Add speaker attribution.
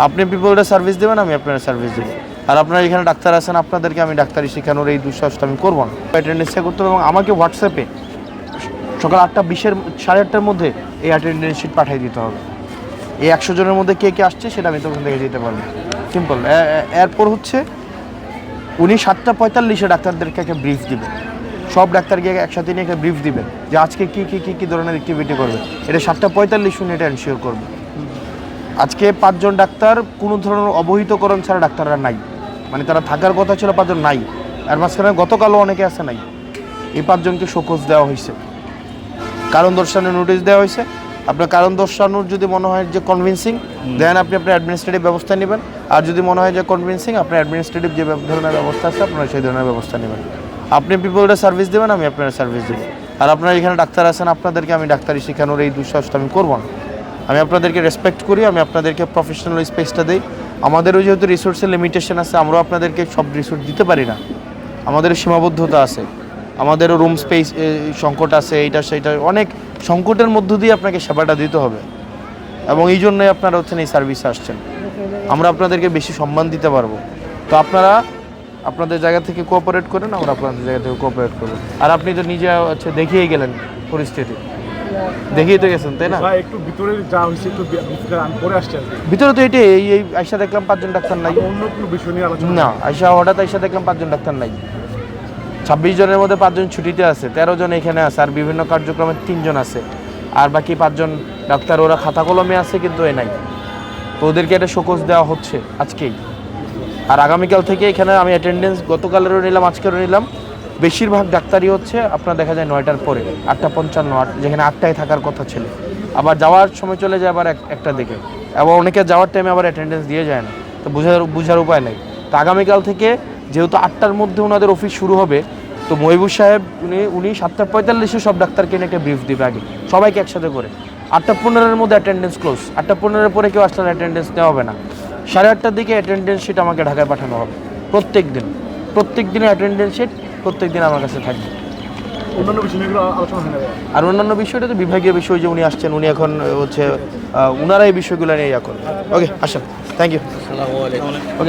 Speaker 1: আপনি পিপলটা সার্ভিস দেবেন, আমি আপনার সার্ভিস দেবো। আর আপনারা এখানে ডাক্তার আছেন, আপনাদেরকে আমি ডাক্তারি শেখানোর এই দুঃসাহসটা আমি করবো না। অ্যাটেন্ডেন্স চেক করতে হবে এবং আমাকে হোয়াটসঅ্যাপে সকাল 8:20 8:30 মধ্যে এই অ্যাটেন্ডেন্স শিট পাঠিয়ে দিতে হবে। এই 100 জনের মধ্যে কে কে আসছে সেটা আমি তখন দেখে দিতে পারবো। সিম্পল। এরপর হচ্ছে উনি 7:45 ডাক্তারদেরকে একটা ব্রিফ দিবেন। সব ডাক্তারকে একসাথে নিয়ে একটা ব্রিফ দিবেন যে আজকে কী ধরনের অ্যাক্টিভিটি করবে। এটা 7:45 উনি এটা এনশিওর করবে। আজকে 5 জন ডাক্তার কোনো ধরনের অবহিতকরণ ছাড়া ডাক্তাররা নাই, মানে তারা থাকার কথা ছিল 5 জন নাই। আর মাঝখানে গতকালও অনেকে আছে নাই। এই 5 জনকে শোকজ দেওয়া হয়েছে, কারণ দর্শানোর নোটিশ দেওয়া হয়েছে। আপনার কারণ দর্শানোর যদি মনে হয় যে কনভিন্সিং, দেন আপনি আপনার অ্যাডমিনিস্ট্রেটিভ ব্যবস্থা নেবেন। আর যদি মনে হয় যে কনভিন্সিং, আপনার অ্যাডমিনিস্ট্রেটিভ যে ধরনের ব্যবস্থা আছে আপনারা সেই ধরনের ব্যবস্থা নেবেন। আপনি পিপলটা সার্ভিস দেবেন, আমি আপনার সার্ভিস দেবো। আর আপনারা এখানে ডাক্তার আছেন, আপনাদেরকে আমি ডাক্তারি শেখানোর এই দুঃসাহসটা আমি করবো না। আমি আপনাদেরকে রেসপেক্ট করি, আমি আপনাদেরকে প্রফেশনাল স্পেসটা দিই। আমাদেরও যেহেতু রিসোর্সের লিমিটেশন আছে, আমরাও আপনাদেরকে সব রিসোর্স দিতে পারি না, আমাদের সীমাবদ্ধতা আছে, আমাদেরও রুম স্পেস সংকট আছে, এইটা সেইটা অনেক সংকটের মধ্য দিয়ে আপনাকে সেবাটা দিতে হবে। এবং এই জন্যই আপনারা হচ্ছেন এই সার্ভিসে আসছেন, আমরা আপনাদেরকে বেশি সম্মান দিতে পারবো। তো আপনারা আপনাদের জায়গা থেকে কোঅপারেট করেন, আমরা আপনাদের জায়গা থেকে কোঅপারেট করবো। আর আপনি তো নিজে হচ্ছে দেখিয়েই গেলেন পরিস্থিতি, দেখিয়ে তো গেছেন, তাই না?
Speaker 2: একটু ভিতরে যা হয়েছে একটু আমি পরে আসছি।
Speaker 1: ভিতরে তো এটাই, এই আয়সা দেখলাম 5 জন ডাক্তার নাই।
Speaker 2: অন্য কোনো বিষয় নিয়ে আলোচনা
Speaker 1: না, হঠাৎ আয়সা দেখলাম 5 জন ডাক্তার নাই। 26 জনের মধ্যে 5 জন ছুটিতে আছে, 13 জন এখানে আছে, আর বিভিন্ন কার্যক্রমে 3 জন আছে, আর বাকি 5 জন ডাক্তার ওরা খাতা কলমে আছে কিন্তু এ নাই। তো ওদেরকে একটা শোকজ দেওয়া হচ্ছে আজকেই। আর আগামীকাল থেকে এখানে আমি অ্যাটেন্ডেন্স গতকালেরও নিলাম, আজকেরও নিলাম। বেশিরভাগ ডাক্তারই হচ্ছে আপনার দেখা যায় 9টার পরে, 8:55, যেখানে 8টায় থাকার কথা ছিল। আবার যাওয়ার সময় চলে যায় আবার 1টা দিকে। আবার অনেকে যাওয়ার টাইমে আবার অ্যাটেন্ডেন্স দিয়ে যায় না, তো বোঝার উপায় নেই। তো আগামীকাল থেকে যেহেতু 8টার মধ্যে ওনাদের অফিস শুরু হবে, তো মহিবুর সাহেব উনি 7:45 সব ডাক্তারকে নিয়ে একটা ব্রিফ দিবে আগে, সবাইকে একসাথে করে। 8:15 মধ্যে অ্যাটেন্ডেন্স ক্লোজ। 8:15 পরে কেউ আসলে অ্যাটেন্ডেন্স নেওয়া হবে না। 8:30 দিকে অ্যাটেন্ডেন্স শিট আমাকে ঢাকায় পাঠানো হবে। প্রত্যেক দিনে অ্যাটেন্ডেন্স শিট প্রত্যেক দিন আমার কাছে থাকবে।
Speaker 2: অন্যান্য বিষয়গুলো আলোচনা হয় না।
Speaker 1: আর অন্যান্য বিষয়টা তো বিভাগীয় বিষয়, যে উনি আসছেন, উনি এখন হচ্ছে ওনারা এই বিষয়গুলো নিয়ে ইয়া করবেন। ওকে, আসেন। Thank you.